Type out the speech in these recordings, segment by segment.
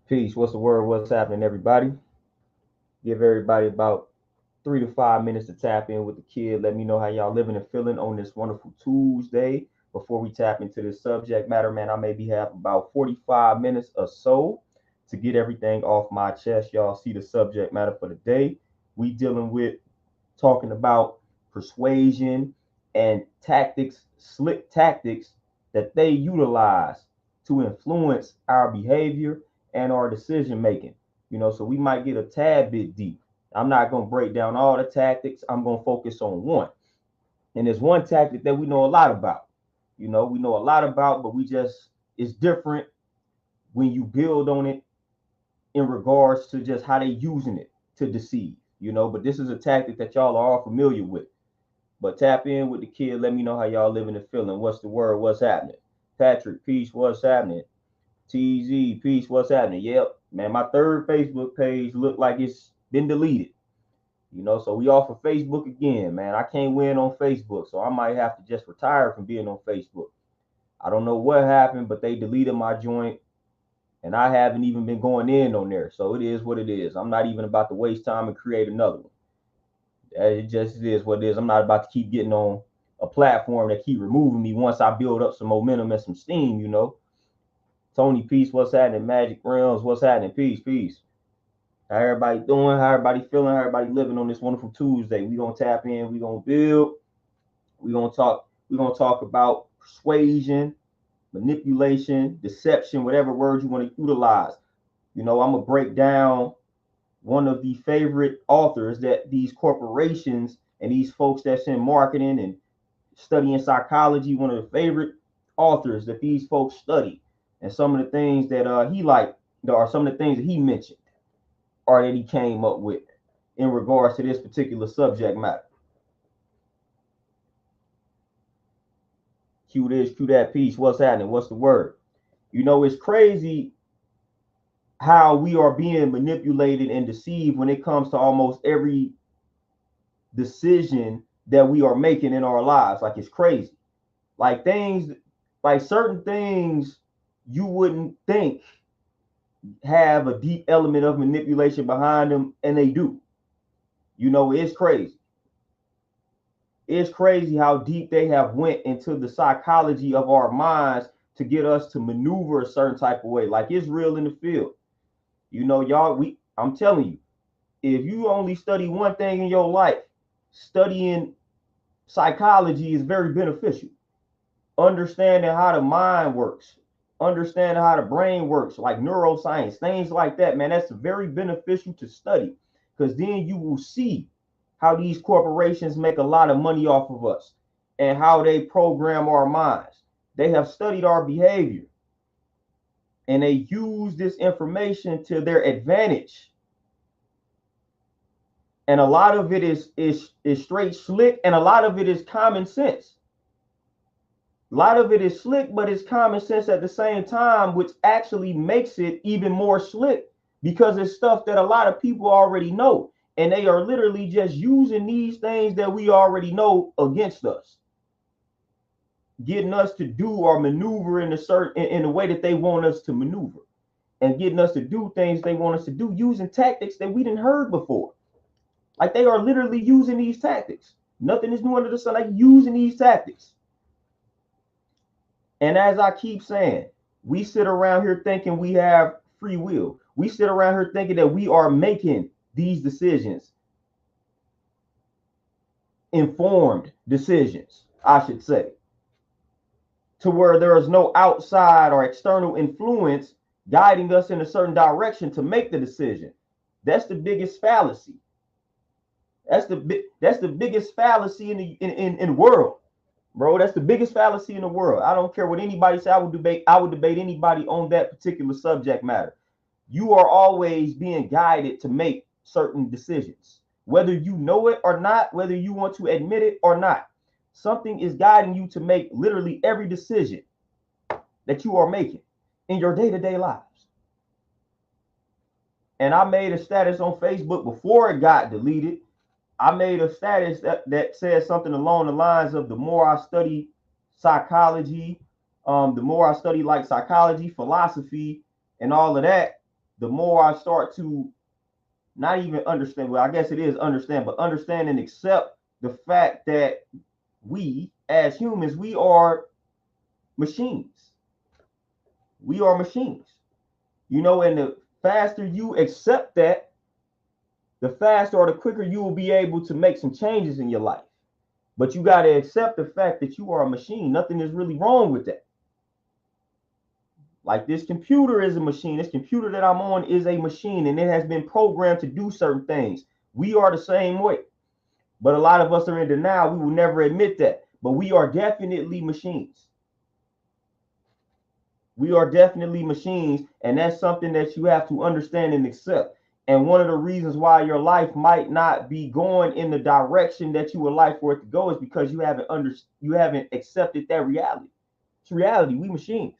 Peace. What's the word? What's happening, everybody? Give everybody about 3 to 5 minutes to tap in with the kid. Let me know how y'all living and feeling on this wonderful Tuesday. Before we tap into this subject matter, man, I maybe have about 45 minutes or so to get everything off my chest. Y'all see the subject matter for the day. We dealing with talking about persuasion and tactics, slick tactics that they utilize to influence our behavior and our decision making. So we might get a tad bit deep. I'm not going to break down all the tactics. I'm going to focus on one. And there's one tactic that we know a lot about. We know a lot about, but it's different when you build on it in regards to just how they using it to deceive. But this is a tactic that y'all are all familiar with. But tap in with the kid. Let me know how y'all living and feeling. What's the word? What's happening? Patrick, peace. What's happening? TZ, peace. What's happening? Yep, man. My third Facebook page looked like it's been deleted. So we off of Facebook again, man. I can't win on Facebook, so I might have to just retire from being on Facebook. I don't know what happened, but they deleted my joint, and I haven't even been going in on there. So it is what it is. I'm not even about to waste time and create another one. It just is what it is. I'm not about to keep getting on a platform that keep removing me once I build up some momentum and some steam. Tony, peace. What's happening? Magic Realms, what's happening? Peace, peace. How everybody doing? How everybody feeling? How everybody living on this wonderful Tuesday? We gonna tap in. We gonna build. We gonna talk. We gonna talk about persuasion, manipulation, deception, whatever words you want to utilize. I'm gonna break down one of the favorite authors that these corporations and these folks that's in marketing and studying psychology, one of the favorite authors that these folks study, and some of the things that he liked, or some of the things that he mentioned, or that he came up with in regards to this particular subject matter. Cue this, cue that piece. What's happening? What's the word? It's crazy how we are being manipulated and deceived when it comes to almost every decision that we are making in our lives. Like, it's crazy. Like certain things you wouldn't think have a deep element of manipulation behind them, and they do. It's crazy. It's crazy how deep they have went into the psychology of our minds to get us to maneuver a certain type of way. Like, it's real in the field. Y'all, I'm telling you, if you only study one thing in your life, studying psychology is very beneficial. Understanding how the mind works, understanding how the brain works, like neuroscience, things like that, man, that's very beneficial to study, because then you will see how these corporations make a lot of money off of us and how they program our minds. They have studied our behavior and they use this information to their advantage. And a lot of it is straight slick, and a lot of it is common sense. A lot of it is slick, but it's common sense at the same time, which actually makes it even more slick because it's stuff that a lot of people already know. And they are literally just using these things that we already know against us, getting us to do or maneuver in the way that they want us to maneuver, and getting us to do things they want us to do using tactics that we didn't heard before. Like, they are literally using these tactics. Nothing is new under the sun. Like, using these tactics. And as I keep saying, we sit around here thinking we have free will. We sit around here thinking that we are making these decisions, informed decisions, I should say, to where there is no outside or external influence guiding us in a certain direction to make the decision. That's the biggest fallacy. That's the biggest fallacy in the world, bro. That's the biggest fallacy in the world. I don't care what anybody say. I would debate anybody on that particular subject matter. You are always being guided to make certain decisions, whether you know it or not, whether you want to admit it or not. Something is guiding you to make literally every decision that you are making in your day-to-day lives. And I made a status on Facebook before it got deleted. I made a status that said something along the lines of, the more I study psychology, the more I study like psychology, philosophy, and all of that, the more I start to not even understand, well, I guess it is understand, but understand and accept the fact that we as humans, we are machines. We are machines. You know, and the faster you accept that, the faster or the quicker you will be able to make some changes in your life. But you got to accept the fact that you are a machine. Nothing is really wrong with that. Like this computer is a machine. This computer that I'm on is a machine, and it has been programmed to do certain things. We are the same way. But a lot of us are in denial. We will never admit that. But we are definitely machines. We are definitely machines, and that's something that you have to understand and accept. And one of the reasons why your life might not be going in the direction that you would like for it to go is because you haven't accepted that reality. It's reality. We machines.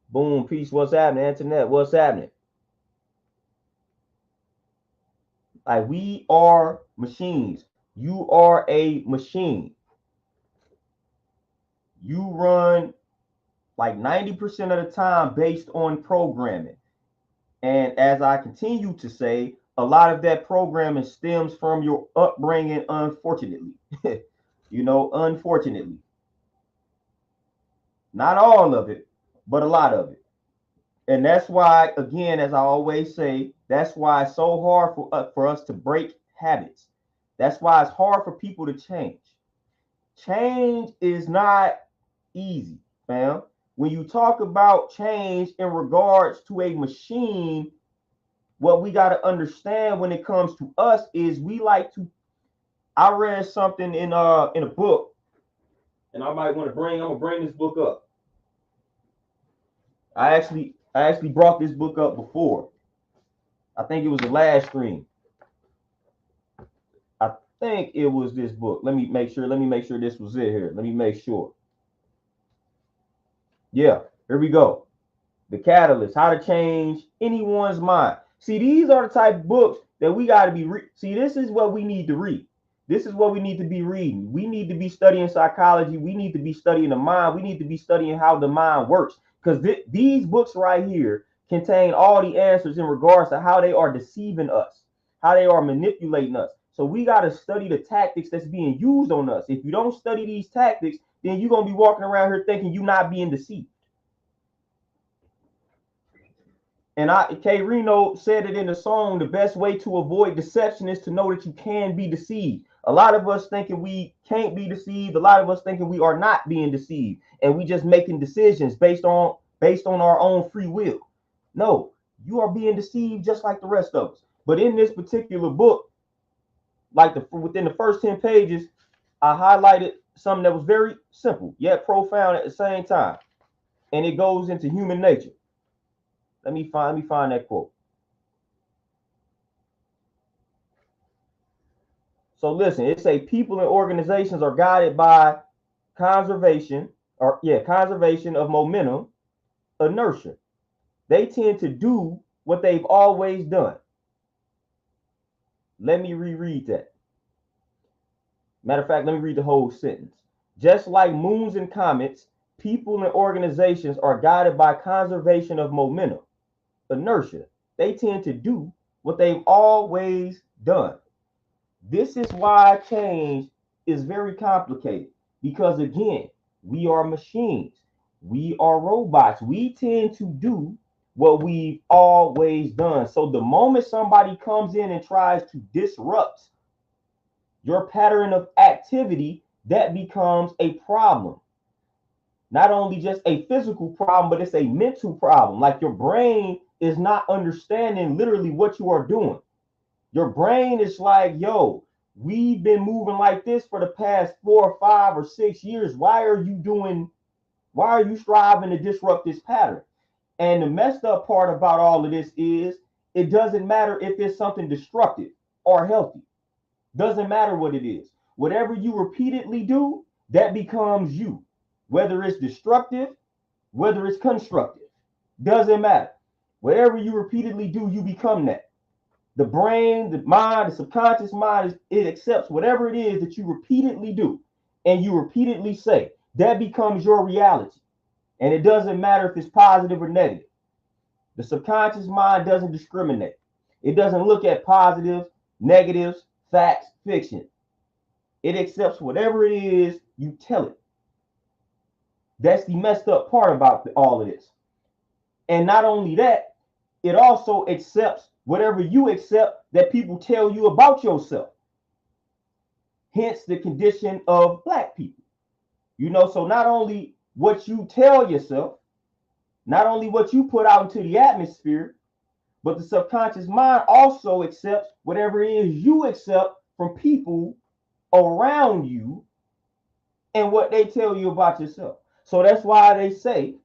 Boom, peace. What's happening? Internet, what's happening? Like, we are machines. You are a machine. You run like 90% of the time based on programming. And as I continue to say, a lot of that programming stems from your upbringing, unfortunately. You know, unfortunately. Not all of it, but a lot of it. And that's why, again, as I always say, that's why it's so hard for us to break habits. That's why it's hard for people to change. Change is not easy, fam. When you talk about change in regards to a machine, what we got to understand when it comes to us is we like to. I read something in a book, and I'm gonna bring this book up. I actually brought this book up before. I think it was the last stream. I think it was this book. Let me make sure this was it here. Let me make sure. Yeah, here we go. The Catalyst, How to Change Anyone's Mind. See, these are the type of books that we got to be see, this is what we need to read. This is what we need to be reading. We need to be studying psychology. We need to be studying the mind. We need to be studying how the mind works. Because these books right here contain all the answers in regards to how they are deceiving us, how they are manipulating us. So we got to study the tactics that's being used on us. If you don't study these tactics, then you're going to be walking around here thinking you're not being deceived. And K Reno said it in the song, the best way to avoid deception is to know that you can be deceived. A lot of us thinking we can't be deceived. A lot of us thinking we are not being deceived. And we just making decisions based on our own free will. No, you are being deceived just like the rest of us. But in this particular book, like within the first 10 pages, I highlighted something that was very simple, yet profound at the same time. And it goes into human nature. Let me find that quote. So listen, it say people and organizations are guided by conservation of momentum, inertia. They tend to do what they've always done. Let me reread that. Matter of fact, let me read the whole sentence. Just like moons and comets, people and organizations are guided by conservation of momentum, inertia. They tend to do what they've always done. This is why change is very complicated, because again, we are machines. We are robots. We tend to do what we've always done. So the moment somebody comes in and tries to disrupt your pattern of activity, that becomes a problem. Not only just a physical problem, but it's a mental problem. Like your brain is not understanding literally what you are doing. Your brain is like, yo, we've been moving like this for the past 4 or 5 or 6 years. Why are you striving to disrupt this pattern? And the messed up part about all of this is it doesn't matter if it's something destructive or healthy. Doesn't matter what it is. Whatever you repeatedly do, that becomes you. Whether it's destructive, whether it's constructive, doesn't matter. Whatever you repeatedly do, you become that. The brain, the mind, the subconscious mind, it accepts whatever it is that you repeatedly do and you repeatedly say. that becomes your reality. And it doesn't matter if it's positive or negative. The subconscious mind doesn't discriminate. It doesn't look at positives, negatives, facts, fiction. It accepts whatever it is you tell it. That's the messed up part about all of this. And not only that, it also accepts whatever you accept that people tell you about yourself. Hence the condition of Black people. So not only what you tell yourself, not only what you put out into the atmosphere, but the subconscious mind also accepts whatever it is you accept from people around you and what they tell you about yourself. So that's why they say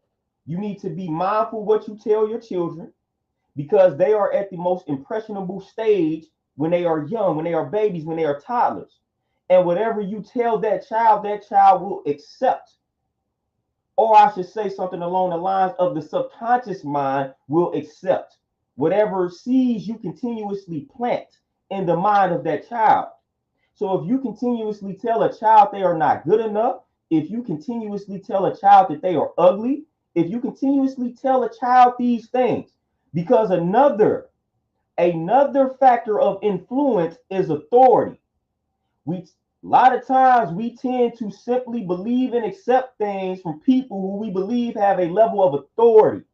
you need to be mindful what you tell your children, because they are at the most impressionable stage when they are young, when they are babies, when they are toddlers. And whatever you tell that child will accept. Or I should say something along the lines of the subconscious mind will accept whatever seeds you continuously plant in the mind of that child. So if you continuously tell a child they are not good enough, if you continuously tell a child that they are ugly, if you continuously tell a child these things, because another factor of influence is authority. A lot of times we tend to simply believe and accept things from people who we believe have a level of authority.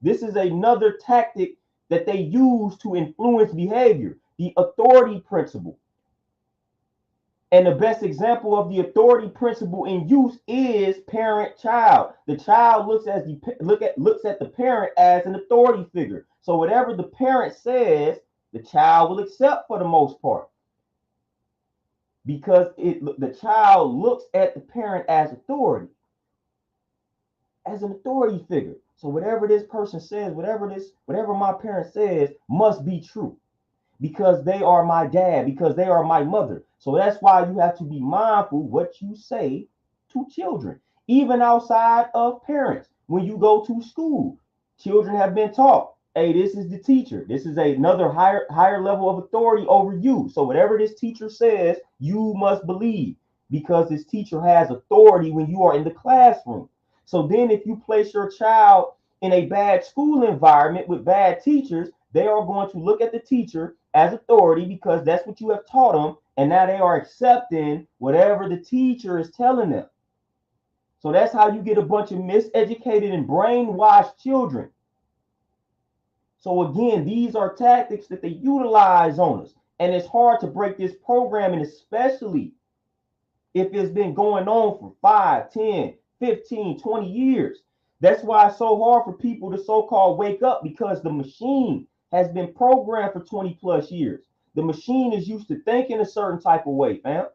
This is another tactic that they use to influence behavior, the authority principle. And the best example of the authority principle in use is parent-child. The child looks at the parent as an authority figure. So whatever the parent says, the child will accept for the most part, because the child looks at the parent as authority, as an authority figure. So whatever this person says, whatever my parent says must be true, because they are my dad, because they are my mother. So that's why you have to be mindful what you say to children, even outside of parents. When you go to school, children have been taught, hey, this is the teacher. This is another higher level of authority over you. So whatever this teacher says, you must believe, because this teacher has authority when you are in the classroom. So then if you place your child in a bad school environment with bad teachers, they are going to look at the teacher as authority, because that's what you have taught them. And now they are accepting whatever the teacher is telling them. So that's how you get a bunch of miseducated and brainwashed children. So again, these are tactics that they utilize on us. And it's hard to break this programming, especially if it's been going on for 5, 10, 15, 20 years. That's why it's so hard for people to so-called wake up, because the machine has been programmed for 20 plus years. The machine is used to thinking a certain type of way, fam.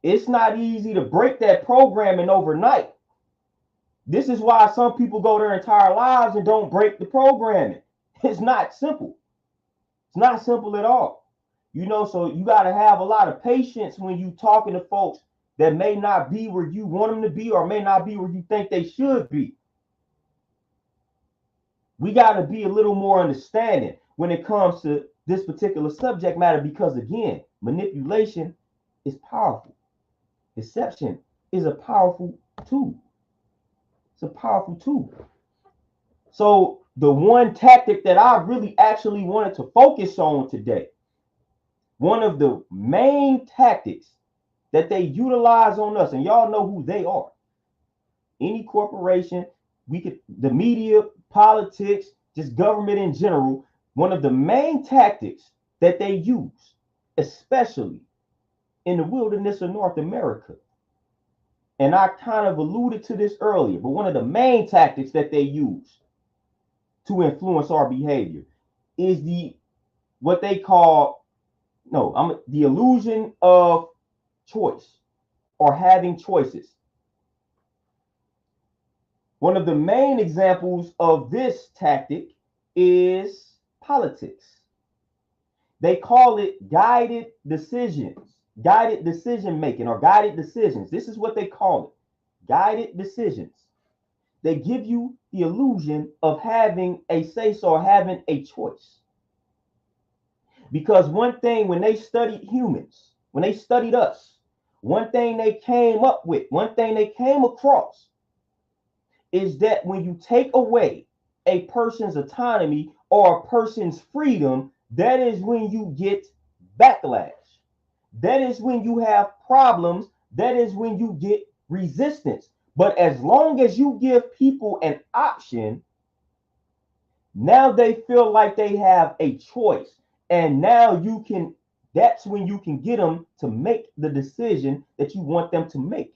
It's not easy to break that programming overnight. This is why some people go their entire lives and don't break the programming. It's not simple. It's not simple at all. So you got to have a lot of patience when you talking to folks that may not be where you want them to be, or may not be where you think they should be. We got to be a little more understanding when it comes to this particular subject matter, because again, manipulation is powerful. Deception is a powerful tool. It's a powerful tool. So the one tactic that I really actually wanted to focus on today, one of the main tactics that they utilize on us, and y'all know who they are. Any corporation, the media, politics, just government in general, one of the main tactics that they use, especially in the wilderness of North America, and I kind of alluded to this earlier, but one of the main tactics that they use to influence our behavior is the illusion of choice, or having choices. One of the main examples of this tactic is politics. They call it guided decisions, guided decision making, or guided decisions. This is what they call it, guided decisions. They give you the illusion of having a say-so, or having a choice. Because one thing, when they studied humans, when they studied us, one thing they came up with, one thing they came across is that when you take away a person's autonomy or a person's freedom, that is when you get backlash. That is when you have problems. That is when you get resistance. But as long as you give people an option, now they feel like they have a choice. And now you can, that's when you can get them to make the decision that you want them to make.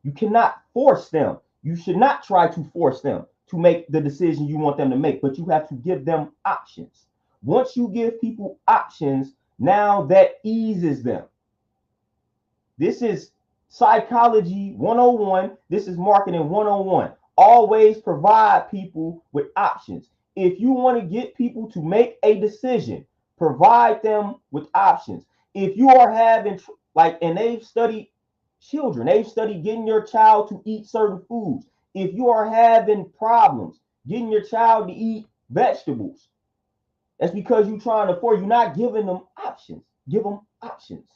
You cannot force them. You should not try to force them to make the decision you want them to make, but you have to give them options. Once you give people options, now that eases them. This is psychology 101. This is marketing 101. Always provide people with options. If you want to get people to make a decision, provide them with options. If you are having, like, and they've studied children, they've studied getting your child to eat certain foods. If you are having problems getting your child to eat vegetables, that's because you're trying to force, you're not giving them options. Give them options.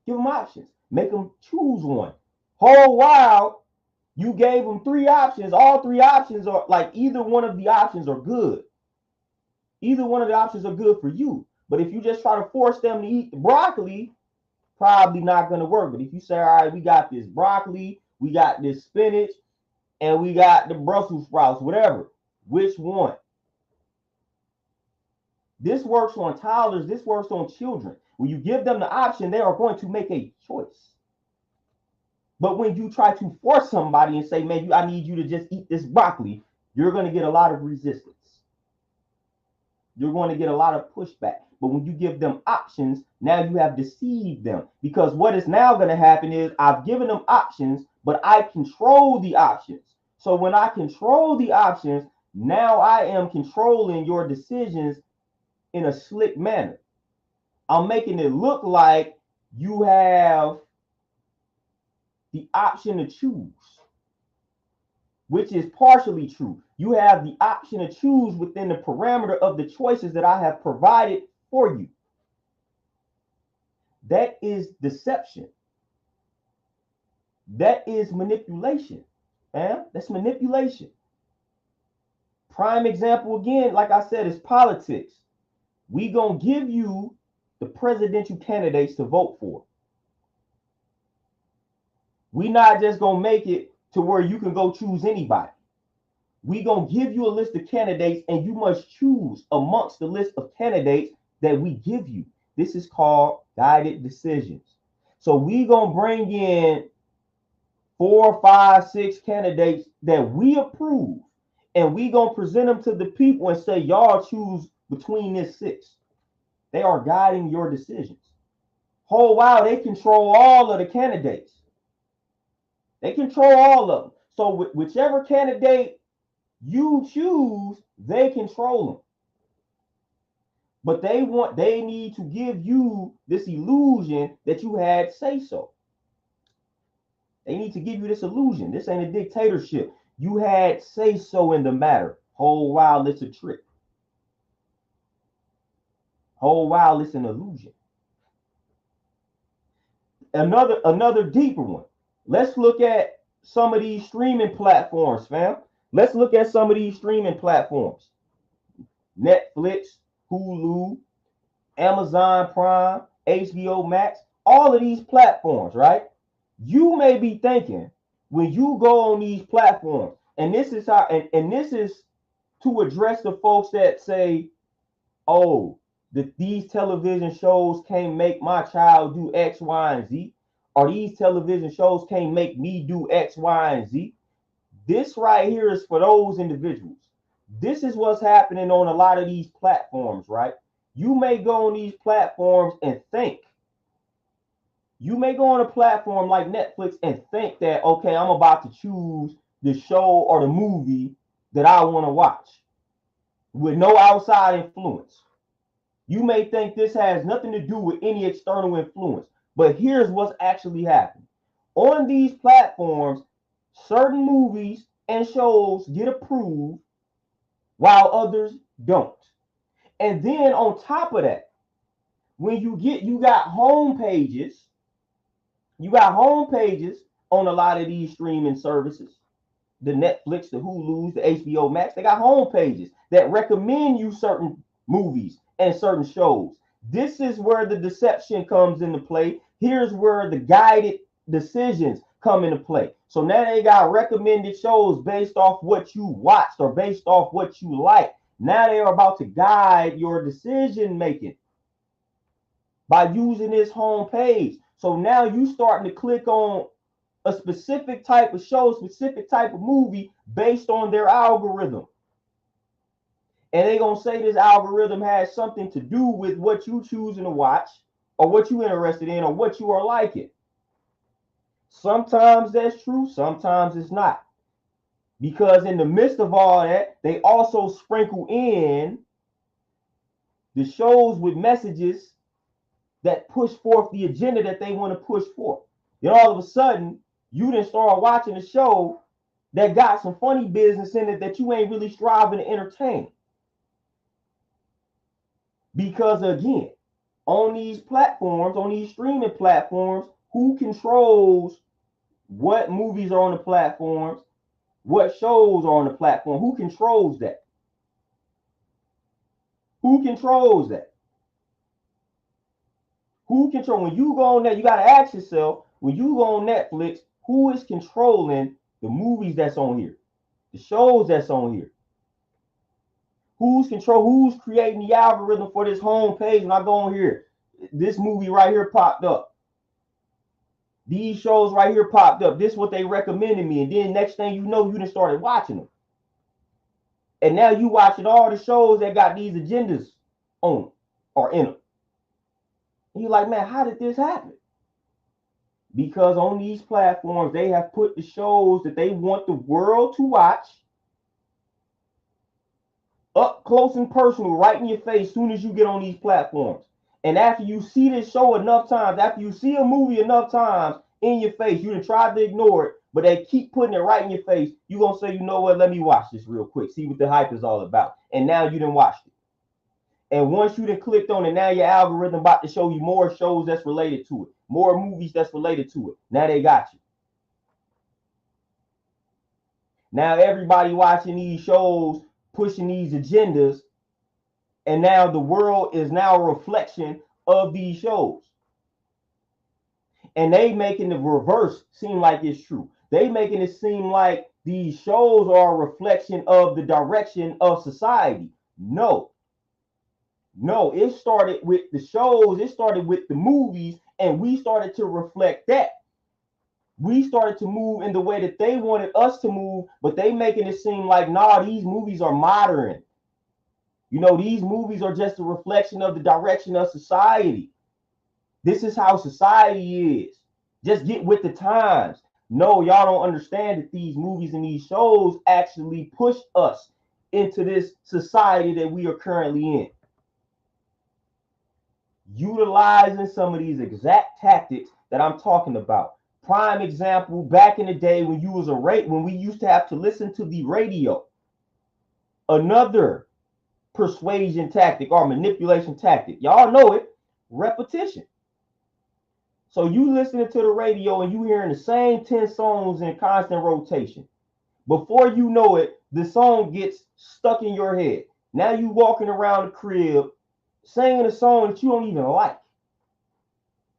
Give them options. Make them choose one. Whole while you gave them three options. All three options are like either one of the options are good. Either one of the options are good for you. But if you just try to force them to eat the broccoli, probably not going to work. But if you say, all right, we got this broccoli, we got this spinach, and we got the Brussels sprouts, whatever, which one? This works on toddlers. This works on children. When you give them the option, they are going to make a choice. But when you try to force somebody and say, man, I need you to just eat this broccoli, you're going to get a lot of resistance. You're going to get a lot of pushback. But when you give them options, now you have deceived them. Because what is now going to happen is I've given them options, but I control the options. So when I control the options, now I am controlling your decisions in a slick manner. I'm making it look like you have the option to choose, which is partially true. You have the option to choose within the parameter of the choices that I have provided for you. That is deception. That is manipulation. That's manipulation. Prime example again, like I said, is politics. We gonna give you the presidential candidates to vote for. We not just gonna make it to where you can go choose anybody. We gonna give you a list of candidates and you must choose amongst the list of candidates that we give you. This is called guided decisions. So we gonna bring in 4, 5, 6 candidates that we approve, and we gonna present them to the people and say, y'all choose between this 6. They are guiding your decisions. Whole while they control all of the candidates. They control all of them. So whichever candidate you choose, they control them. But they need to give you this illusion that you had say so. They need to give you this illusion. This ain't a dictatorship. You had say so in the matter. Whole while it's a trick. Whole while it's an illusion. Another deeper one. Let's look at some of these streaming platforms, fam. Let's look at some of these streaming platforms. Netflix, Hulu, Amazon Prime, HBO Max, all of these platforms, right? You may be thinking when you go on these platforms, and this is how, and this is to address the folks that say, oh, these television shows can't make my child do X, Y, and Z, or these television shows can't make me do X, Y, and Z. This right here is for those individuals. This is what's happening on a lot of these platforms, right? You may go on these platforms and think, you may go on a platform like Netflix and think that, okay, I'm about to choose the show or the movie that I want to watch with no outside influence. You may think this has nothing to do with any external influence, but here's what's actually happening. On these platforms, certain movies and shows get approved while others don't. And then on top of that, when you got home pages You got home pages on a lot of these streaming services, the Netflix, the Hulu's, the HBO Max. They got home pages that recommend you certain movies and certain shows. This is where the deception comes into play. Here's where the guided decisions come into play. So now they got recommended shows based off what you watched or based off what you like. Now they are about to guide your decision making by using this home page. So now you starting to click on a specific type of show, specific type of movie based on their algorithm. And they're going to say this algorithm has something to do with what you choosing to watch or what you interested in or what you are liking. Sometimes that's true, sometimes it's not. Because in the midst of all that, they also sprinkle in the shows with messages that push forth the agenda that they want to push forth. Then all of a sudden, you didn't start watching a show that got some funny business in it that you ain't really striving to entertain. Because again, on these platforms, on these streaming platforms, who controls what movies are on the platforms, what shows are on the platform? Who controls that? Who controls that? Who control? When you go on that, you got to ask yourself, when you go on Netflix, who is controlling the movies that's on here, the shows that's on here? Who's creating the algorithm for this home page? When I go on here, this movie right here popped up. These shows right here popped up. This is what they recommended me. And then next thing you know, you done started watching them. And now you watching all the shows that got these agendas on them or in them. And you're like, man, how did this happen? Because on these platforms, they have put the shows that they want the world to watch up close and personal, right in your face, as soon as you get on these platforms. And after you see this show enough times, after you see a movie enough times in your face, you done tried to ignore it, but they keep putting it right in your face. You're going to say, you know what, let me watch this real quick, see what the hype is all about. And now you done watched it. And once you done clicked on it, now your algorithm about to show you more shows that's related to it, more movies that's related to it. Now they got you. Now everybody watching these shows, pushing these agendas, and now the world is now a reflection of these shows. And they making the reverse seem like it's true. They making it seem like these shows are a reflection of the direction of society. No, it started with the shows, it started with the movies, and we started to reflect that. We started to move in the way that they wanted us to move, but they making it seem like, nah, these movies are modern. You know, these movies are just a reflection of the direction of society. This is how society is. Just get with the times. No, y'all don't understand that these movies and these shows actually push us into this society that we are currently in. Utilizing some of these exact tactics that I'm talking about. Prime example, back in the day when we used to have to listen to the radio. Another persuasion tactic or manipulation tactic. Y'all know it, repetition. So you listening to the radio and you hearing the same 10 songs in constant rotation. Before you know it, the song gets stuck in your head. Now you walking around the crib singing a song that you don't even like.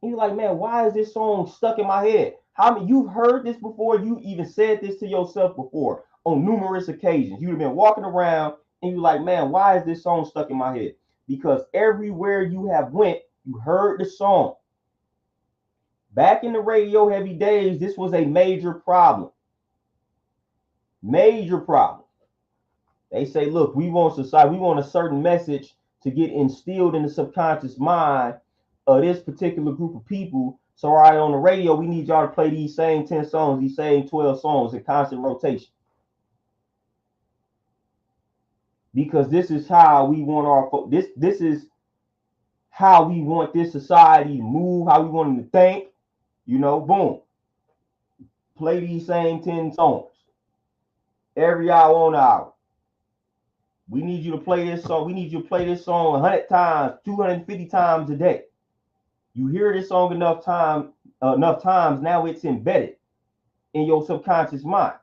And you're like, man, why is this song stuck in my head? How many you've heard this before? You even said this to yourself before on numerous occasions. You've been walking around and you're like, man, why is this song stuck in my head? Because everywhere you have went, you heard the song. Back in the radio heavy days, this was a major problem. Major problem. They say, look, we want society, we want a certain message to get instilled in the subconscious mind of this particular group of people. So right on the radio, we need y'all to play these same 10 songs, these same 12 songs in constant rotation. Because this is how we want this is how we want this society to move, how we want them to think. You know, boom. Play these same 10 songs every hour on hour. We need you to play this song. We need you to play this song 100 times, 250 times a day. You hear this song enough time, enough times, now it's embedded in your subconscious mind.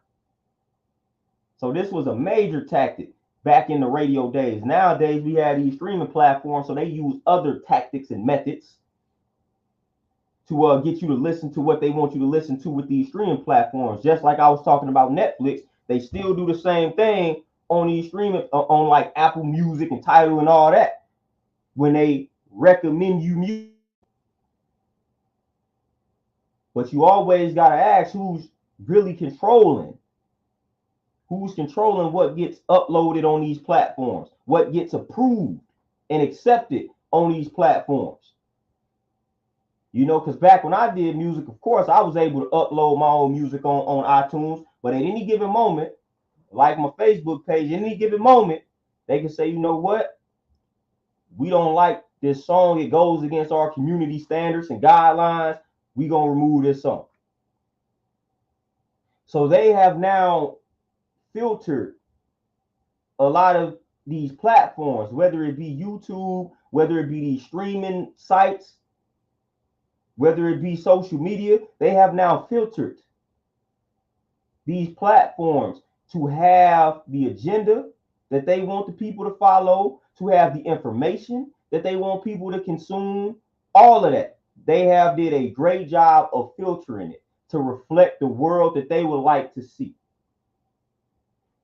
So this was a major tactic back in the radio days. Nowadays, we have these streaming platforms, so they use other tactics and methods to get you to listen to what they want you to listen to with these streaming platforms. Just like I was talking about Netflix, they still do the same thing on these streaming, on like Apple Music and Tidal and all that, when they recommend you music. But you always got to ask who's really controlling. Who's controlling what gets uploaded on these platforms, what gets approved and accepted on these platforms. You know, because back when I did music, of course, I was able to upload my own music on iTunes. But at any given moment, like my Facebook page, at any given moment, they can say, you know what? We don't like this song. It goes against our community standards and guidelines. We're going to remove this song. So they have now filtered a lot of these platforms, whether it be YouTube, whether it be these streaming sites, whether it be social media. They have now filtered these platforms to have the agenda that they want the people to follow, to have the information that they want people to consume, all of that. They have did a great job of filtering it to reflect the world that they would like to see.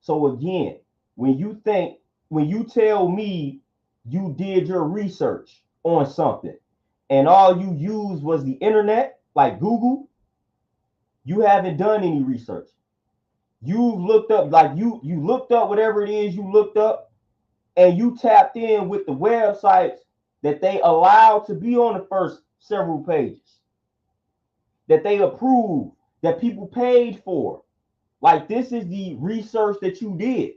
So again, when you tell me you did your research on something and all you used was the internet, like Google, you haven't done any research. You've looked up, like you looked up whatever it is you looked up, and you tapped in with the websites that they allow to be on the first several pages, that they approved, that people paid for. Like, this is the research that you did.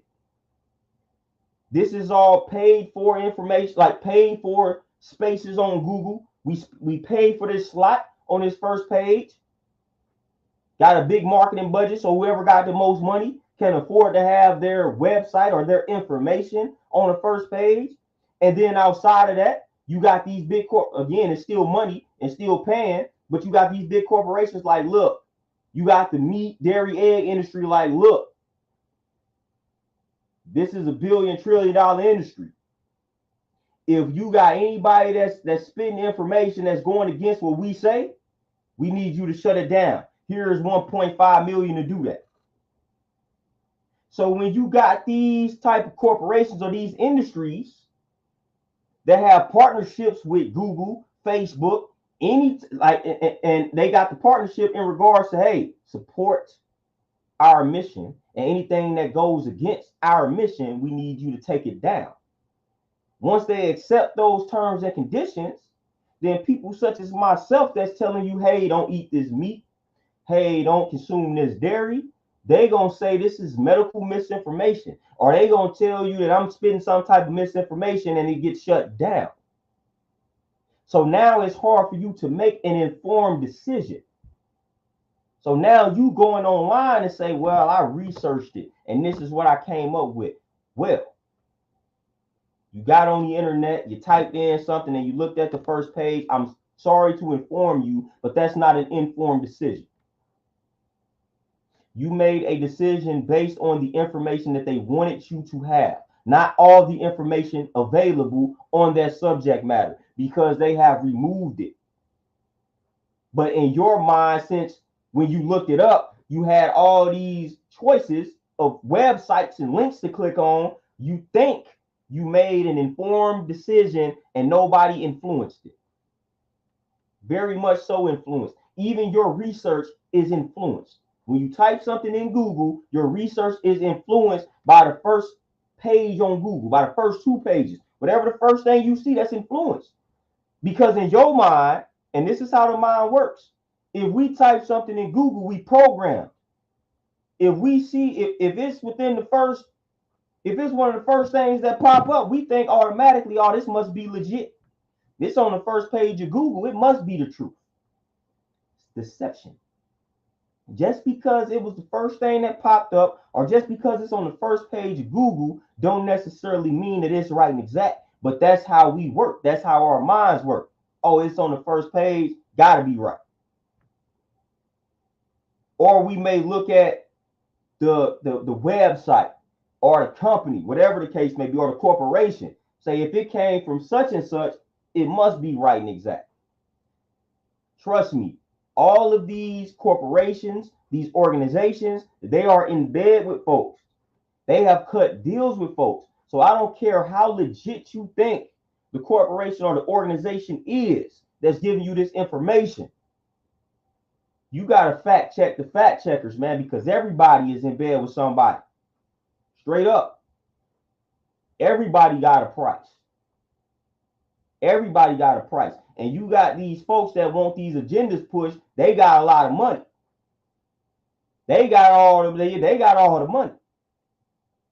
This is all paid for information, like paid for spaces on Google. We paid for this slot on this first page. Got a big marketing budget, so whoever got the most money can afford to have their website or their information on the first page. And then outside of that, you got these big again, it's still money and still paying, but you got these big corporations like, look, you got the meat, dairy, egg industry, like, look, this is $1 billion, $1 trillion industry. If you got anybody that's spitting information that's going against what we say, we need you to shut it down. Here is 1.5 million to do that. So when you got these type of corporations or these industries that have partnerships with Google, Facebook, and they got the partnership in regards to, hey, support our mission, and anything that goes against our mission, we need you to take it down. Once they accept those terms and conditions, then people such as myself that's telling you, hey, don't eat this meat, hey, don't consume this dairy, they gonna say this is medical misinformation, or they gonna tell you that I'm spitting some type of misinformation and it gets shut down. So now it's hard for you to make an informed decision. So now you going online and say, well, I researched it and this is what I came up with. Well, you got on the internet, you typed in something and you looked at the first page. I'm sorry to inform you, but that's not an informed decision. You made a decision based on the information that they wanted you to have, not all the information available on that subject matter, because they have removed it. But in your mind, since when you looked it up, you had all these choices of websites and links to click on, you think you made an informed decision and nobody influenced it. Very much so influenced. Even your research is influenced. When you type something in Google, your research is influenced by the first page on Google, by the first 2 pages. Whatever the first thing you see, that's influenced. Because in your mind, and this is how the mind works, if we type something in Google, we program. If we see, if it's within the first, if it's one of the first things that pop up, we think automatically, oh, this must be legit. This on the first page of Google, it must be the truth. It's deception. Just because it was the first thing that popped up, or just because it's on the first page of Google, don't necessarily mean that it's right and exact. But that's how we work. That's how our minds work. Oh, it's on the first page, gotta be right. Or we may look at the website or the company, whatever the case may be, or the corporation. Say if it came from such and such, it must be right and exact. Trust me, all of these corporations, these organizations, they are in bed with folks. They have cut deals with folks. So I don't care how legit you think the corporation or the organization is that's giving you this information. You got to fact check the fact checkers, man, because everybody is in bed with somebody. Straight up. Everybody got a price. Everybody got a price. And you got these folks that want these agendas pushed, they got a lot of money. They got all the money.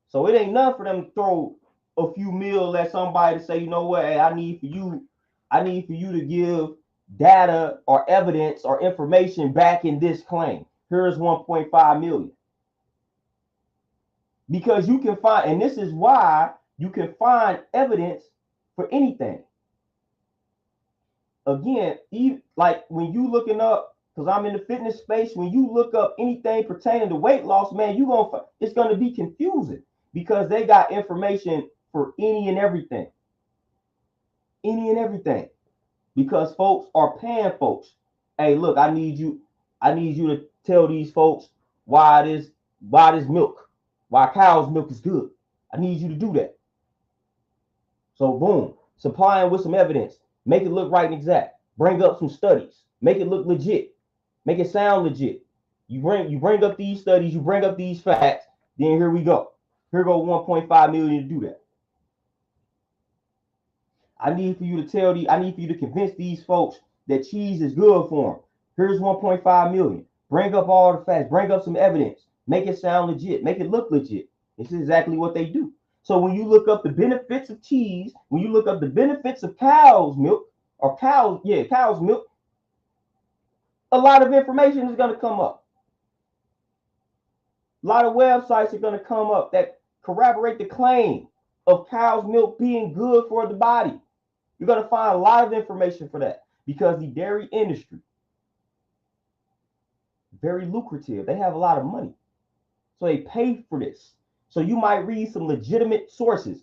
So it ain't nothing for them to throw a few mil at somebody to say, you know what, hey, I need for you to give data or evidence or information back in this claim. Here's 1.5 million. Because you can find, and this is why you can find evidence for anything. Again, like when you looking up, because I'm in the fitness space, when you look up anything pertaining to weight loss, man, it's gonna be confusing because they got information for any and everything. Because folks are paying folks. Hey, look, I need you to tell these folks why this milk, why cow's milk is good. I need you to do that. So boom, supplying with some evidence, make it look right and exact. Bring up some studies, make it look legit, make it sound legit. You bring up these studies, you bring up these facts, then here we go. Here go 1.5 million to do that. I need for you to convince these folks that cheese is good for them. Here's 1.5 million. Bring up all the facts, bring up some evidence, make it sound legit, make it look legit. This is exactly what they do. So when you look up the benefits of cheese, when you look up the benefits of cow's milk, cow's milk, a lot of information is going to come up. A lot of websites are going to come up that corroborate the claim of cow's milk being good for the body. You're going to find a lot of information for that because the dairy industry, very lucrative. They have a lot of money. So they pay for this. So you might read some legitimate sources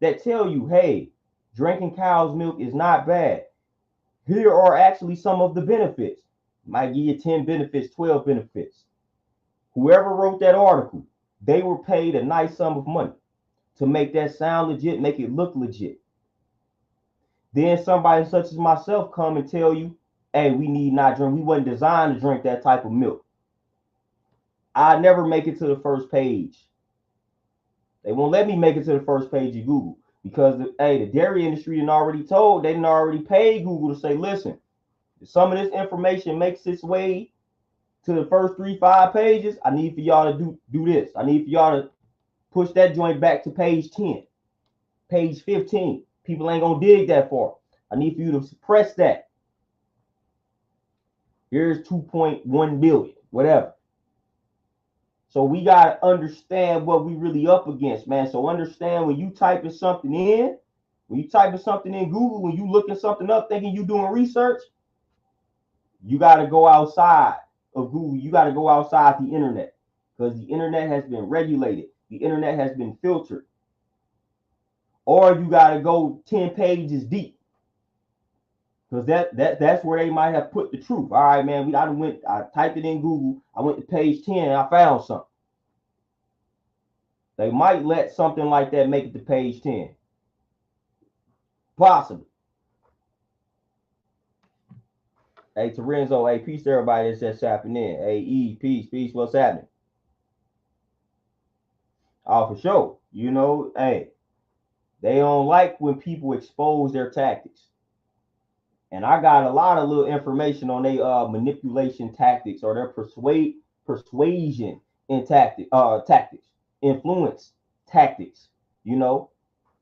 that tell you, hey, drinking cow's milk is not bad. Here are actually some of the benefits. Might give you 10 benefits, 12 benefits. Whoever wrote that article, they were paid a nice sum of money to make that sound legit, make it look legit. Then somebody such as myself come and tell you, hey, we wasn't designed to drink that type of milk. I never make it to the first page. They won't let me make it to the first page of Google because the dairy industry didn't already paid Google to say, listen, if some of this information makes its way to the first 3-5 pages, I need for y'all to do this. I need for y'all to push that joint back to page 10, page 15. People ain't gonna dig that far. I need for you to suppress that. Here's 2.1 billion, whatever. So we gotta understand what we really up against, man. So understand when you typing something in Google, when you looking something up thinking you doing research, you gotta go outside of Google. You gotta go outside the internet because the internet has been regulated. The internet has been filtered. Or you gotta go 10 pages deep. Because that's where they might have put the truth. All right, man. I typed it in Google. I went to page 10 and I found something. They might let something like that make it to page 10. Possibly. Hey, Terenzo, hey, peace to everybody that's just tapping in. Hey, E, peace, what's happening? Oh, for sure. You know, hey, they don't like when people expose their tactics. And I got a lot of little information on their manipulation tactics or their persuasion in tactics, influence tactics, you know.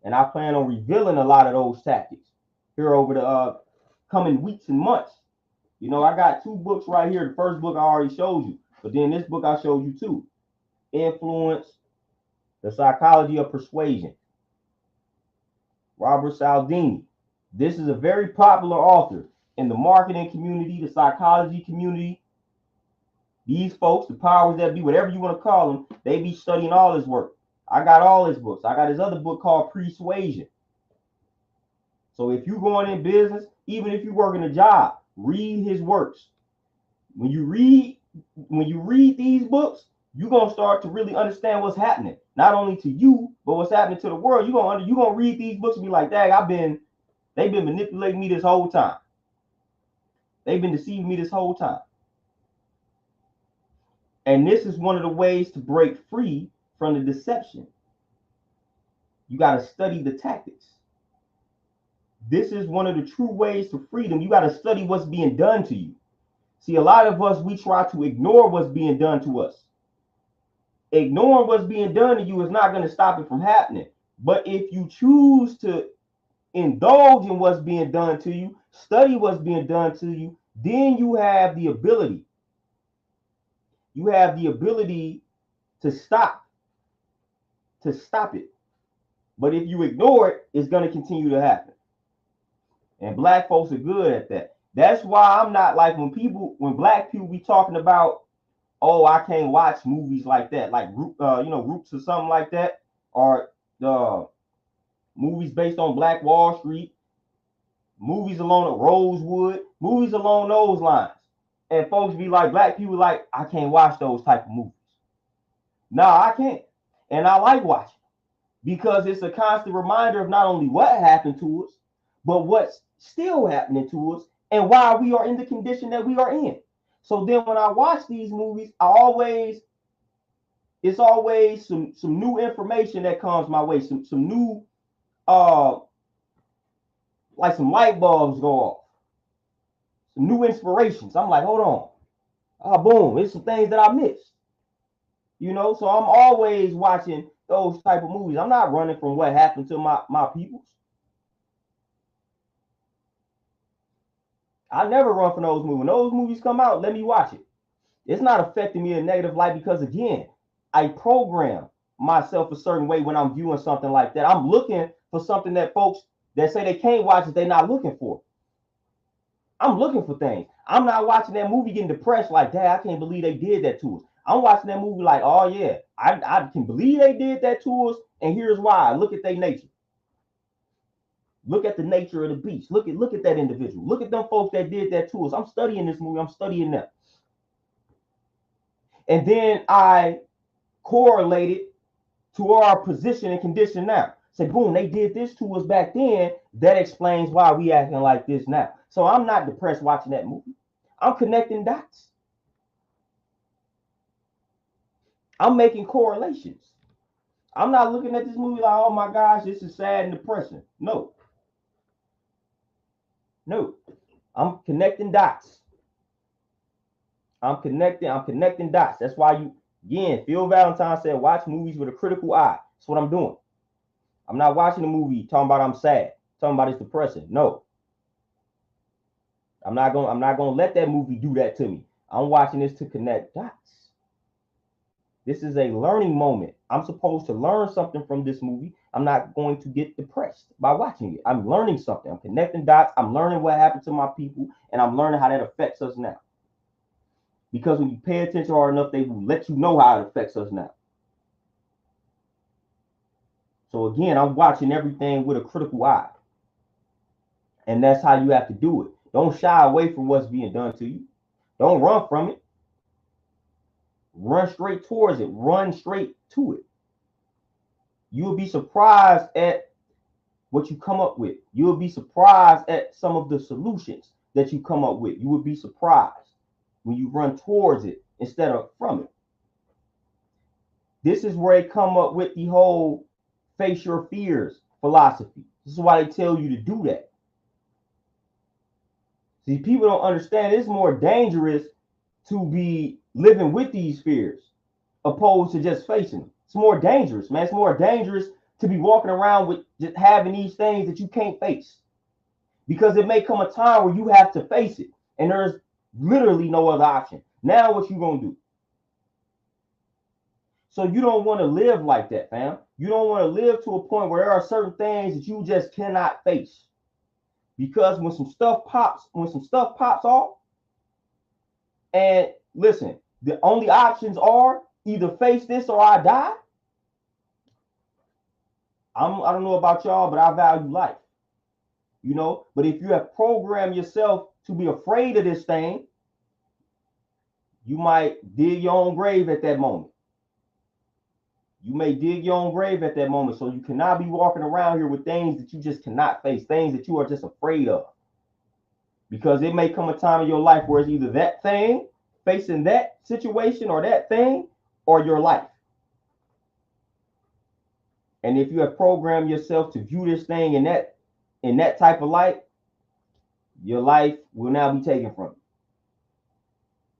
And I plan on revealing a lot of those tactics here over the coming weeks and months. You know, I got 2 books right here. The first book I already showed you, but then this book I showed you too. Influence, the Psychology of Persuasion. Robert Cialdini. This is a very popular author. in the marketing community, the psychology community, these folks, the powers that be, whatever you want to call them, they be studying all his work. I got all his books. I got his other book called Persuasion. So if you're going in business, even if you work in a job, read his works. When you read these books, you're gonna start to really understand what's happening, not only to you, but what's happening to the world. You're gonna read these books and be like, dang, they've been manipulating me this whole time. They've been deceiving me this whole time. And this is one of the ways to break free from the deception. You got to study the tactics. This is one of the true ways to freedom. You got to study what's being done to you. See, a lot of us, we try to ignore what's being done to us. Ignoring what's being done to you is not going to stop it from happening. But if you choose to indulge in what's being done to you, study what's being done to you, then you have the ability. You have the ability to stop it. But if you ignore it, it's going to continue to happen. And black folks are good at that. That's why I'm not like when black people be talking about, oh, I can't watch movies like that, like Roots or something like that, or the movies based on Black Wall Street, movies along Rosewood, movies along those lines. And folks be like, black people like, I can't watch those type of movies. No, I can't. And I like watching because it's a constant reminder of not only what happened to us, but what's still happening to us and why we are in the condition that we are in. So then when I watch these movies, it's always some new information that comes my way, some new like some light bulbs go off, some new inspirations. I'm like, hold on. Boom, it's some things that I missed. So I'm always watching those type of movies. I'm not running from what happened to my peoples. I never run from those movies. When those movies come out, let me watch it. It's not affecting me in a negative light because, again, I program myself a certain way when I'm viewing something like that. I'm looking for something that folks that say they can't watch it, they're not looking for. I'm looking for things. I'm not watching that movie getting depressed like, dad, I can't believe they did that to us. I'm watching that movie like, oh, yeah, I can believe they did that to us, and here's why. Look at their nature. Look at the nature of the beast. Look at that individual. Look at them folks that did that to us. I'm studying this movie. I'm studying them. And then I correlate it to our position and condition now. Say, boom, they did this to us back then. That explains why we acting like this now. So I'm not depressed watching that movie. I'm connecting dots. I'm making correlations. I'm not looking at this movie like, oh my gosh, this is sad and depressing. No. I'm connecting dots. I'm connecting dots. That's why Phil Valentine said, watch movies with a critical eye. That's what I'm doing. I'm not watching a movie talking about I'm sad, talking about it's depressing. No. I'm not gonna let that movie do that to me. I'm watching this to connect dots. This is a learning moment. I'm supposed to learn something from this movie. I'm not going to get depressed by watching it. I'm learning something. I'm connecting dots. I'm learning what happened to my people, and I'm learning how that affects us now. Because when you pay attention hard enough, they will let you know how it affects us now. So again, I'm watching everything with a critical eye. And that's how you have to do it. Don't shy away from what's being done to you. Don't run from it. Run straight towards it. Run straight to it. You will be surprised at what you come up with. You will be surprised at some of the solutions that you come up with. You will be surprised when you run towards it instead of from it. This is where they come up with the whole face your fears philosophy. This is why they tell you to do that. See, people don't understand it's more dangerous to be living with these fears opposed to just facing them. It's more dangerous, man. It's more dangerous to be walking around with just having these things that you can't face, because it may come a time where you have to face it and there's literally no other option. Now what you gonna do? So you don't want to live like that, fam. You don't want to live to a point where there are certain things that you just cannot face. Because when some stuff pops off, and listen, the only options are either face this or I die. I don't know about y'all, but I value life. You know, but if you have programmed yourself to be afraid of this thing, you might dig your own grave at that moment. You may dig your own grave at that moment. So you cannot be walking around here with things that you just cannot face, things that you are just afraid of. Because it may come a time in your life where it's either that thing, facing that situation or that thing, or your life. And if you have programmed yourself to view this thing in that type of light, your life will now be taken from you.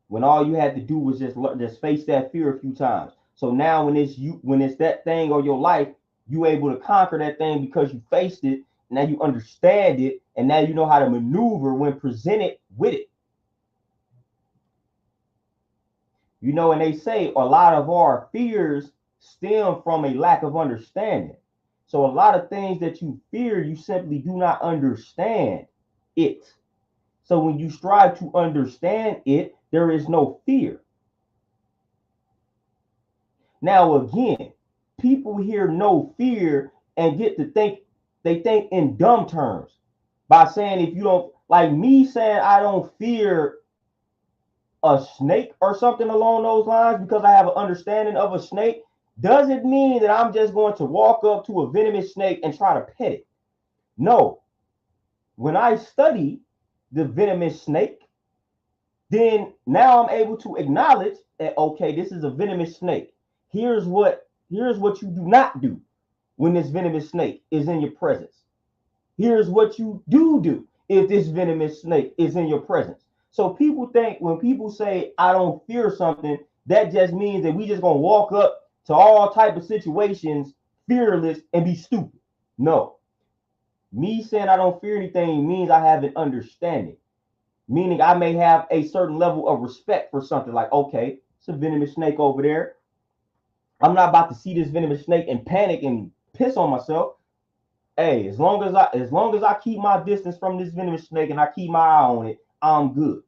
When all you had to do was just face that fear a few times. So now when it's that thing or your life, you able to conquer that thing because you faced it. Now you understand it, and now you know how to maneuver when presented with it. You know, and they say a lot of our fears stem from a lack of understanding. So a lot of things that you fear, you simply do not understand it. So when you strive to understand it, there is no fear. Now, again, people hear no fear and get to think, they think in dumb terms by saying, if you don't, like me saying I don't fear a snake or something along those lines because I have an understanding of a snake, doesn't mean that I'm just going to walk up to a venomous snake and try to pet it. No. When I study the venomous snake, then now I'm able to acknowledge that, okay, this is a venomous snake. Here's what you do not do when this venomous snake is in your presence. Here's what you do if this venomous snake is in your presence. So people think when people say I don't fear something, that just means that we just gonna walk up to all type of situations fearless and be stupid. No. Me saying I don't fear anything means I have an understanding. Meaning I may have a certain level of respect for something, like, okay, it's a venomous snake over there. I'm not about to see this venomous snake and panic and piss on myself. Hey, as long as I keep my distance from this venomous snake and I keep my eye on it, I'm good.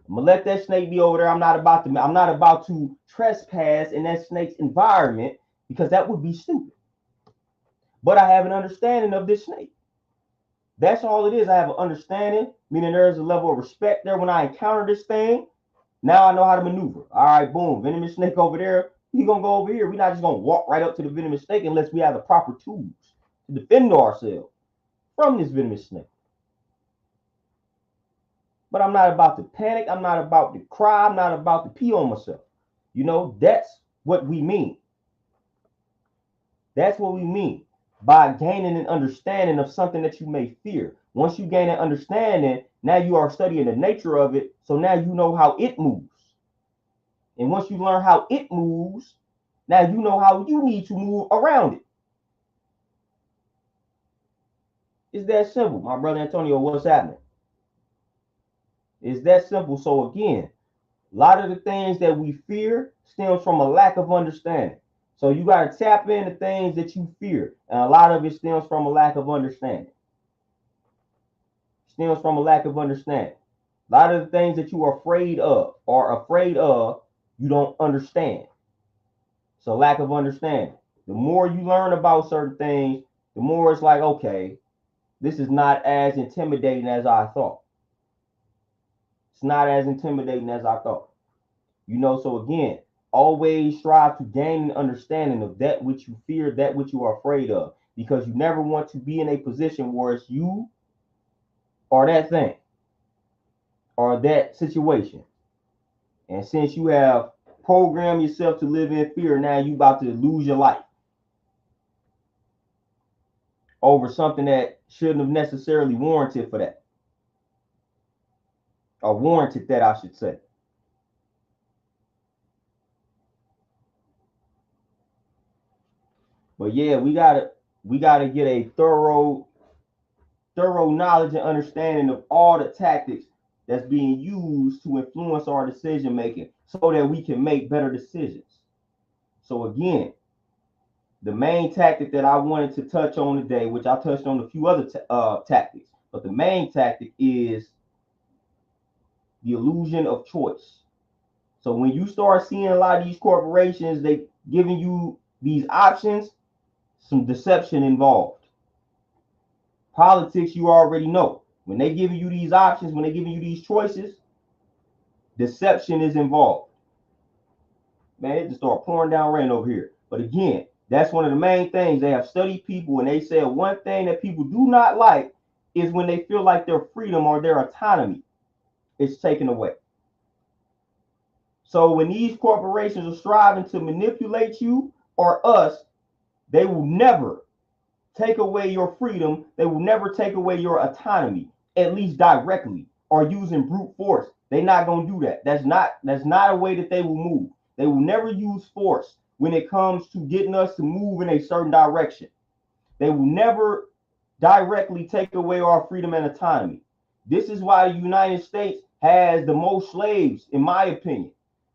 I'm gonna let that snake be over there. I'm not about to trespass in that snake's environment because that would be stupid. But I have an understanding of this snake. That's all it is. I have an understanding, meaning there's a level of respect there when I encounter this thing. Now I know how to maneuver. All right, boom, venomous snake over there. He's gonna go over here. We're not just gonna walk right up to the venomous snake unless we have the proper tools to defend ourselves from this venomous snake. But I'm not about to panic. I'm not about to cry. I'm not about to pee on myself. You know, that's what we mean. That's what we mean by gaining an understanding of something that you may fear. Once you gain an understanding, now you are studying the nature of it. So now you know how it moves. And once you learn how it moves, now you know how you need to move around it. It's that simple. My brother Antonio, what's happening? It's that simple. So again, a lot of the things that we fear stems from a lack of understanding. So you got to tap into things that you fear. And a lot of it stems from a lack of understanding. Stems from a lack of understanding. A lot of the things that you are afraid of, you don't understand. So lack of understanding. The more you learn about certain things, the more it's like, okay, this is not as intimidating as I thought. It's not as intimidating as I thought. You know, so again, always strive to gain an understanding of that which you fear, that which you are afraid of, because you never want to be in a position where it's you or that thing or that situation. And since you have programmed yourself to live in fear, now you about to lose your life over something that shouldn't have necessarily warranted for that. Or warranted that, I should say. But yeah, we gotta get a thorough knowledge and understanding of all the tactics that's being used to influence our decision making so that we can make better decisions. So again, The main tactic that I wanted to touch on today, which I touched on a few other tactics, but the main tactic is the illusion of choice. So when you start seeing a lot of these corporations, they giving you these options, some deception involved. Politics, you already know. When they giving you these options, when they giving you these choices, deception is involved. Man, it just start pouring down rain over here. But again, that's one of the main things. They have studied people, and they said one thing that people do not like is when they feel like their freedom or their autonomy is taken away. So when these corporations are striving to manipulate you or us, they will never take away your freedom. They will never take away your autonomy, at least directly or using brute force. They're not going to do that. That's not a way that they will move. They will never use force when it comes to getting us to move in a certain direction. They will never directly take away our freedom and autonomy. This is why the United States has the most slaves, in my opinion,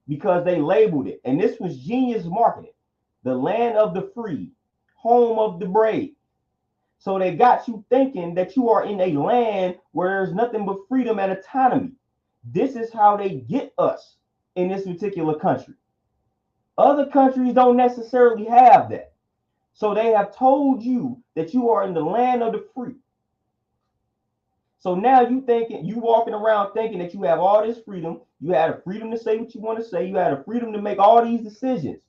because they labeled it. And this was genius marketing. The land of the free, home of the brave. So they got you thinking that you are in a land where there's nothing but freedom and autonomy. This is how they get us in this particular country. Other countries don't necessarily have that. So they have told you that you are in the land of the free. So now you walking around thinking that you have all this freedom. You had a freedom to say what you want to say. You had a freedom to make all these decisions.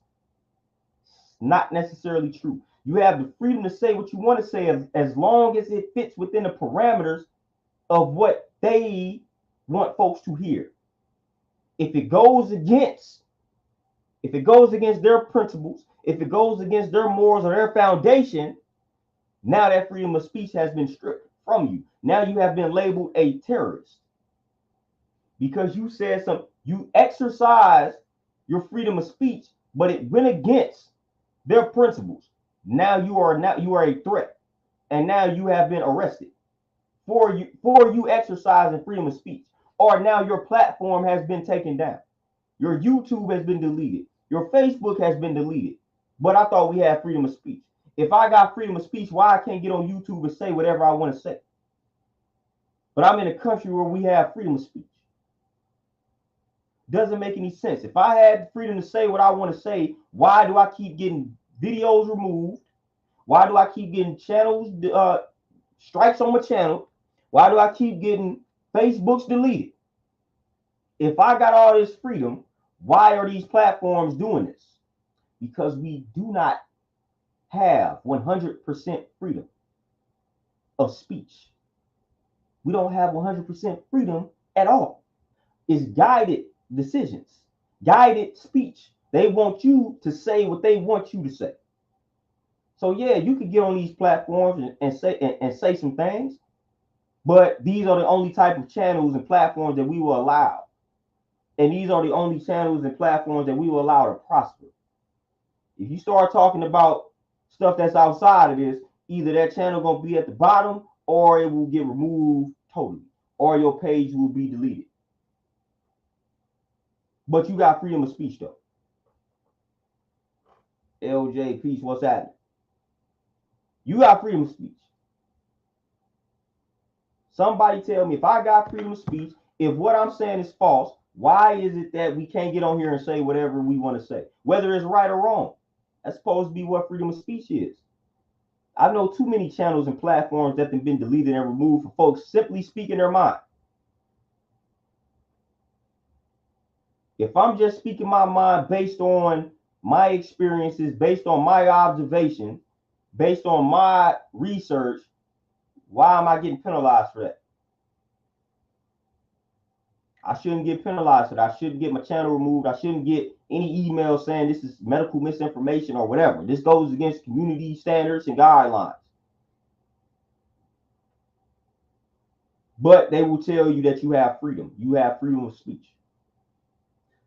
Not necessarily true. You have the freedom to say what you want to say as long as it fits within the parameters of what they want folks to hear. If it goes against their principles, if it goes against their morals or their foundation, now that freedom of speech has been stripped from you. Now you have been labeled a terrorist because you said something. You exercised your freedom of speech, but it went against their principles. Now you are a threat, and now you have been arrested for you exercising freedom of speech. Or now your platform has been taken down. Your YouTube has been deleted. Your Facebook has been deleted. But I thought we had freedom of speech. If I got freedom of speech, why I can't get on YouTube and say whatever I want to say? But I'm in a country where we have freedom of speech. Doesn't make any sense. If I had freedom to say what I want to say, why do I keep getting videos removed? Why do I keep getting channels, strikes on my channel? Why do I keep getting Facebooks deleted? If I got all this freedom, why are these platforms doing this? Because we do not have 100% freedom of speech. We don't have 100% freedom at all. It's guided decisions, guided speech. They want you to say what they want you to say. So yeah, you could get on these platforms and say some things, but these are the only type of channels and platforms that we will allow. And these are the only channels and platforms that we will allow to prosper. If you start talking about stuff that's outside of this, either that channel gonna be at the bottom or it will get removed totally, or your page will be deleted. But you got freedom of speech though. LJ Peace, what's happening? You got freedom of speech. Somebody tell me, if I got freedom of speech, if what I'm saying is false, why is it that we can't get on here and say whatever we want to say, whether it's right or wrong? That's supposed to be what freedom of speech is. I know too many channels and platforms that have been deleted and removed for folks simply speaking their mind. If I'm just speaking my mind based on my experiences, based on my observation, based on my research, why am I getting penalized for that? I shouldn't get penalized for that. I shouldn't get my channel removed. I shouldn't get any email saying this is medical misinformation or whatever. This goes against community standards and guidelines. But they will tell you that you have freedom. You have freedom of speech.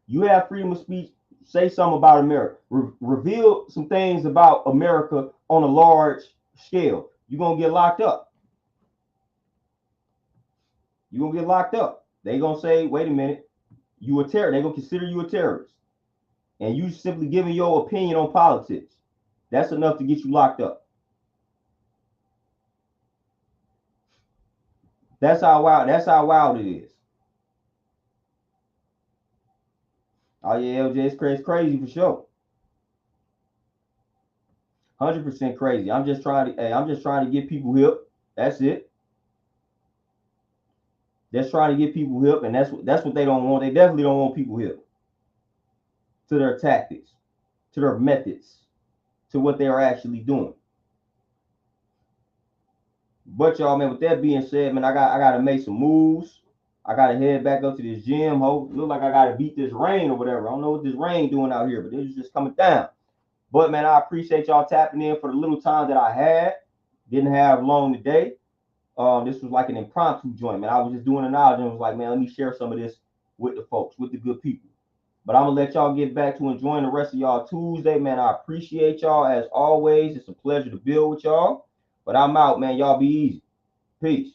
You have freedom of speech. Say something about America. Reveal some things about America on a large scale. You're going to get locked up. You're going to get locked up. They're going to say, wait a minute, you a terrorist. They're going to consider you a terrorist. And you simply giving your opinion on politics. That's enough to get you locked up. That's how wild it is. Oh yeah, LJ, it's crazy for sure. 100% crazy. I'm just trying to get people hip. That's it. Just trying to get people hip, and that's what they don't want. They definitely don't want people hip to their tactics, to their methods, to what they are actually doing. But y'all, man, with that being said, man, I gotta make some moves. I gotta head back up to this gym. Look like I gotta beat this rain or whatever. I don't know what this rain doing out here, but it's just coming down. But man, I appreciate y'all tapping in for the little time that I had. Didn't have long today. This was like an impromptu joint, man. I was just doing an knowledge and was like, man, let me share some of this with the folks, with the good people. But I'm gonna let y'all get back to enjoying the rest of y'all Tuesday, man. I appreciate y'all as always. It's a pleasure to build with y'all. But I'm out, man. Y'all be easy. Peace.